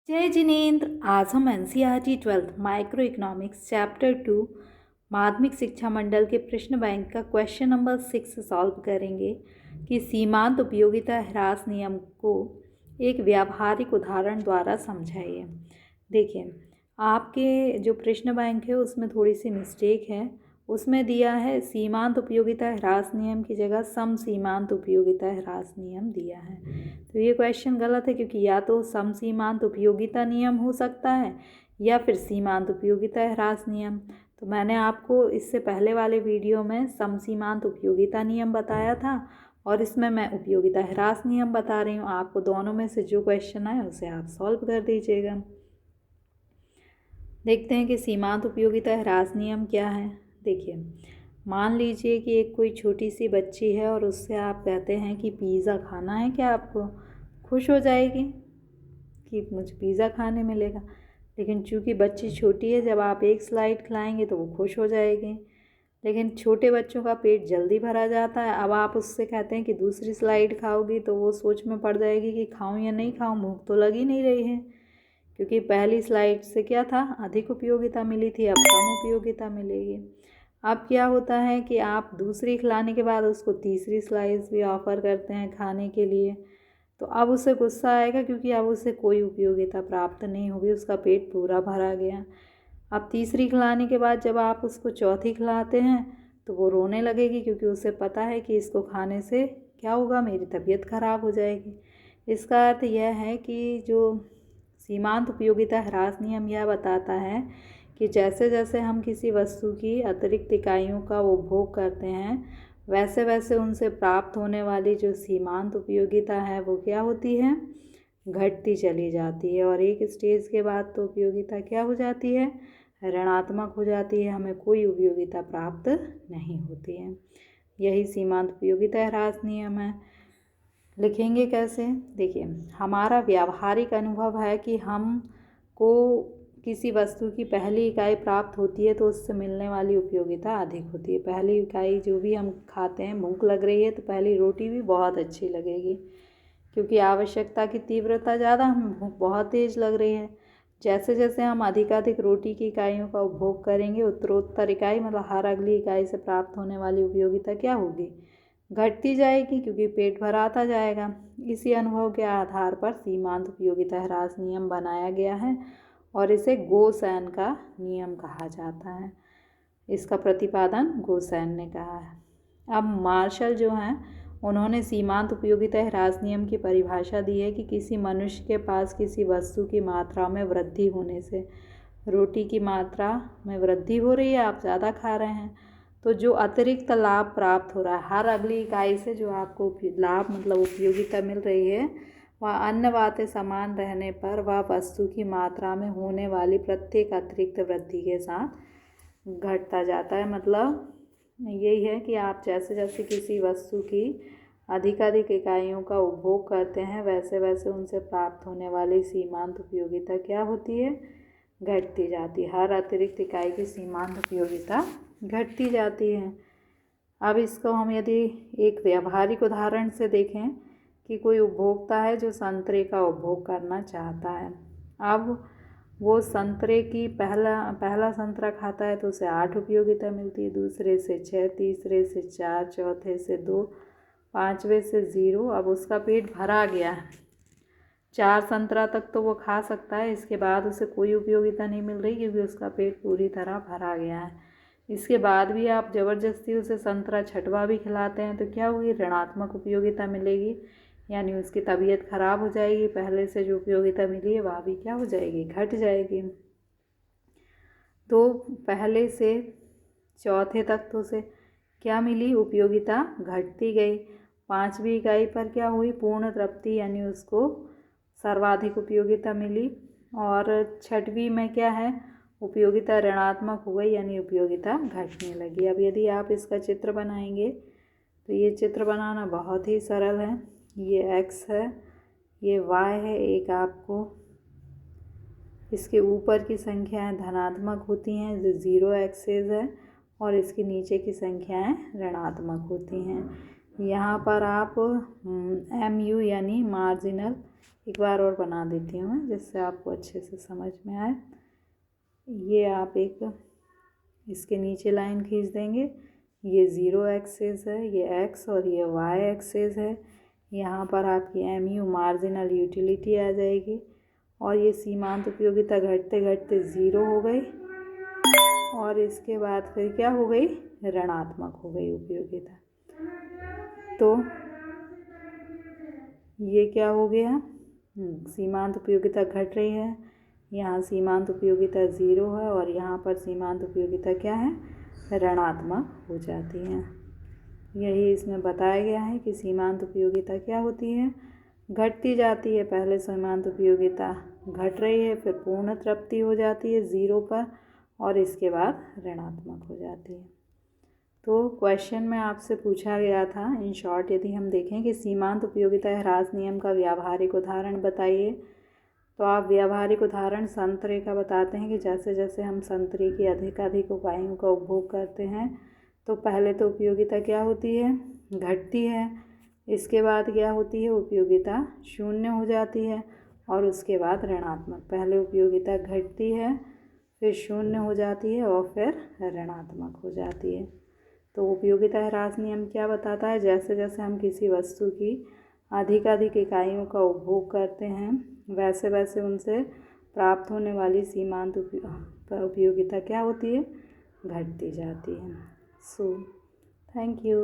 जय जिनेन्द्र। आज हम NCERT 12th micro economics chapter 2 माध्यमिक शिक्षा मंडल के प्रश्न बैंक का क्वेश्चन नंबर 6 सॉल्व करेंगे कि सीमांत उपयोगिता ह्रास नियम को एक व्यावहारिक उदाहरण द्वारा समझाइए। देखिए, आपके जो प्रश्न बैंक है उसमें थोड़ी सी मिस्टेक है। उसमें दिया है सीमांत उपयोगिता ह्रास नियम की जगह सम सीमांत उपयोगिता ह्रास नियम दिया है। तो ये क्वेश्चन गलत है, क्योंकि या तो सम सीमांत उपयोगिता नियम हो सकता है या फिर सीमांत उपयोगिता ह्रास नियम। तो मैंने आपको इससे पहले वाले वीडियो में सम सीमांत उपयोगिता नियम बताया था और इसमें मैं उपयोगिता ह्रास नियम बता रही हूँ। आपको दोनों में से जो क्वेश्चन आए उसे आप सॉल्व कर दीजिएगा। देखते हैं कि सीमांत उपयोगिता ह्रास नियम क्या है। देखिए, मान लीजिए कि एक कोई छोटी सी बच्ची है और उससे आप कहते हैं कि पिज़्ज़ा खाना है क्या, आपको खुश हो जाएगी कि मुझे पिज़्ज़ा खाने मिलेगा। लेकिन चूंकि बच्ची छोटी है, जब आप एक स्लाइड खिलाएंगे तो वो खुश हो जाएगी। लेकिन छोटे बच्चों का पेट जल्दी भरा जाता है। अब आप उससे कहते हैं कि दूसरी स्लाइड खाओगी, तो वो सोच में पड़ जाएगी कि खाऊं या नहीं खाऊं, भूख तो लगी नहीं रही है। क्योंकि पहली स्लाइड से क्या था, अधिक उपयोगिता मिली थी, अब कम उपयोगिता मिलेगी। अब क्या होता है कि आप दूसरी खिलाने के बाद उसको तीसरी स्लाइस भी ऑफ़र करते हैं खाने के लिए। तो अब उसे गुस्सा आएगा, क्योंकि अब उसे कोई उपयोगिता प्राप्त नहीं होगी, उसका पेट पूरा भरा गया। अब तीसरी खिलाने के बाद जब आप उसको चौथी खिलाते हैं तो वो रोने लगेगी, क्योंकि उसे पता है कि इसको खाने से क्या होगा, मेरी तबीयत खराब हो जाएगी। इसका अर्थ यह है कि जो सीमांत उपयोगिता ह्रास नियम यह बताता है कि जैसे जैसे हम किसी वस्तु की अतिरिक्त इकाइयों का उपभोग करते हैं, वैसे वैसे उनसे प्राप्त होने वाली जो सीमांत उपयोगिता है वो क्या होती है, घटती चली जाती है। और एक स्टेज के बाद तो उपयोगिता क्या हो जाती है, ऋणात्मक हो जाती है, हमें कोई उपयोगिता प्राप्त नहीं होती है। यही सीमांत उपयोगिता ह्रास नियम है। लिखेंगे कैसे? देखिए, हमारा व्यावहारिक अनुभव है कि हमको किसी वस्तु की पहली इकाई प्राप्त होती है तो उससे मिलने वाली उपयोगिता अधिक होती है। पहली इकाई जो भी हम खाते हैं, भूख लग रही है तो पहली रोटी भी बहुत अच्छी लगेगी, क्योंकि आवश्यकता की तीव्रता ज़्यादा, हम भूख बहुत तेज़ लग रही है। जैसे जैसे हम अधिकाधिक रोटी की इकाइयों का उपभोग करेंगे, उत्तरोत्तर इकाई मतलब हर अगली इकाई से प्राप्त होने वाली उपयोगिता क्या होगी, घटती जाएगी, क्योंकि पेट भराता जाएगा। इसी अनुभव के आधार पर सीमांत उपयोगिता ह्रास नियम बनाया गया है और इसे गोसेन का नियम कहा जाता है। इसका प्रतिपादन गोसेन ने कहा है। अब मार्शल जो हैं, उन्होंने सीमांत उपयोगिता ह्रास नियम की परिभाषा दी है कि किसी मनुष्य के पास किसी वस्तु की मात्रा में वृद्धि होने से, रोटी की मात्रा में वृद्धि हो रही है, आप ज़्यादा खा रहे हैं, तो जो अतिरिक्त लाभ प्राप्त हो रहा है हर अगली इकाई से, जो आपको लाभ मतलब उपयोगिता मिल रही है, वह अन्य बातें समान रहने पर वह वस्तु की मात्रा में होने वाली प्रत्येक अतिरिक्त वृद्धि के साथ घटता जाता है। मतलब यही है कि आप जैसे जैसे किसी वस्तु की अधिकाधिक इकाइयों का उपभोग करते हैं, वैसे वैसे उनसे प्राप्त होने वाली सीमांत उपयोगिता क्या होती है, घटती जाती है। हर अतिरिक्त इकाई की सीमांत उपयोगिता घटती जाती है। अब इसको हम यदि एक व्यावहारिक उदाहरण से देखें कि कोई उपभोक्ता है जो संतरे का उपभोग करना चाहता है। अब वो संतरे की पहला संतरा खाता है तो उसे 8 उपयोगिता मिलती है, दूसरे से 6, तीसरे से 4, चौथे से 2, पाँचवें से 0। अब उसका पेट भरा गया है, 4 संतरा तक तो वो खा सकता है, इसके बाद उसे कोई उपयोगिता नहीं मिल रही, क्योंकि उसका पेट पूरी तरह भरा गया है। इसके बाद भी आप ज़बरदस्ती उसे संतरा छठवा भी खिलाते हैं तो क्या हुई, ऋणात्मक उपयोगिता मिलेगी, यानी उसकी तबीयत खराब हो जाएगी। पहले से जो उपयोगिता मिली है वह भी क्या हो जाएगी, घट जाएगी। तो पहले से चौथे तक तो उसे क्या मिली, उपयोगिता घटती गई। 5वीं इकाई पर क्या हुई, पूर्ण तृप्ति, यानी उसको सर्वाधिक उपयोगिता मिली। और 6वीं में क्या है, उपयोगिता ऋणात्मक हो गई, यानी उपयोगिता घटने लगी। अब यदि आप इसका चित्र बनाएंगे तो ये चित्र बनाना बहुत ही सरल है। ये x है, ये y है, एक आपको इसके ऊपर की संख्याएं धनात्मक होती हैं जो 0 एक्सेस है, और इसके नीचे की संख्याएं ऋणात्मक होती हैं। यहाँ पर आप MU यानी मार्जिनल एक बार और बना देती हूँ मैं, जिससे आपको अच्छे से समझ में आए। ये आप एक इसके नीचे लाइन खींच देंगे। ये 0 एक्सेस है, ये x और ये y एक्सेस है। यहाँ पर आपकी MU मार्जिनल यूटिलिटी आ जाएगी और ये सीमांत उपयोगिता घटते घटते 0 हो गई और इसके बाद फिर क्या हो गई, ऋणात्मक हो गई उपयोगिता। तो ये क्या हो गया, सीमांत उपयोगिता घट रही है, यहाँ सीमांत उपयोगिता 0 है और यहाँ पर सीमांत उपयोगिता क्या है, ऋणात्मक हो जाती है। यही इसमें बताया गया है कि सीमांत उपयोगिता क्या होती है, घटती जाती है। पहले सीमांत उपयोगिता घट रही है, फिर पूर्ण तृप्ति हो जाती है 0 पर और इसके बाद ऋणात्मक हो जाती है। तो क्वेश्चन में आपसे पूछा गया था, इन शॉर्ट यदि हम देखें कि सीमांत उपयोगिता ह्रास नियम का व्यावहारिक उदाहरण बताइए, तो आप व्यावहारिक उदाहरण संतरे का बताते हैं कि जैसे जैसे हम संतरे की अधिकाधिक इकाइयों का उपभोग करते हैं तो पहले तो उपयोगिता क्या होती है, घटती है। इसके बाद क्या होती है, उपयोगिता 0 हो जाती है और उसके बाद ऋणात्मक। पहले उपयोगिता घटती है, फिर 0 हो जाती है और फिर ऋणात्मक हो जाती है। तो उपयोगिता ह्रास नियम क्या बताता है, जैसे जैसे हम किसी वस्तु की अधिकाधिक इकाइयों का उपभोग करते हैं वैसे वैसे उनसे प्राप्त होने वाली सीमांत उपयोगिता क्या होती है, घटती जाती है। So thank you.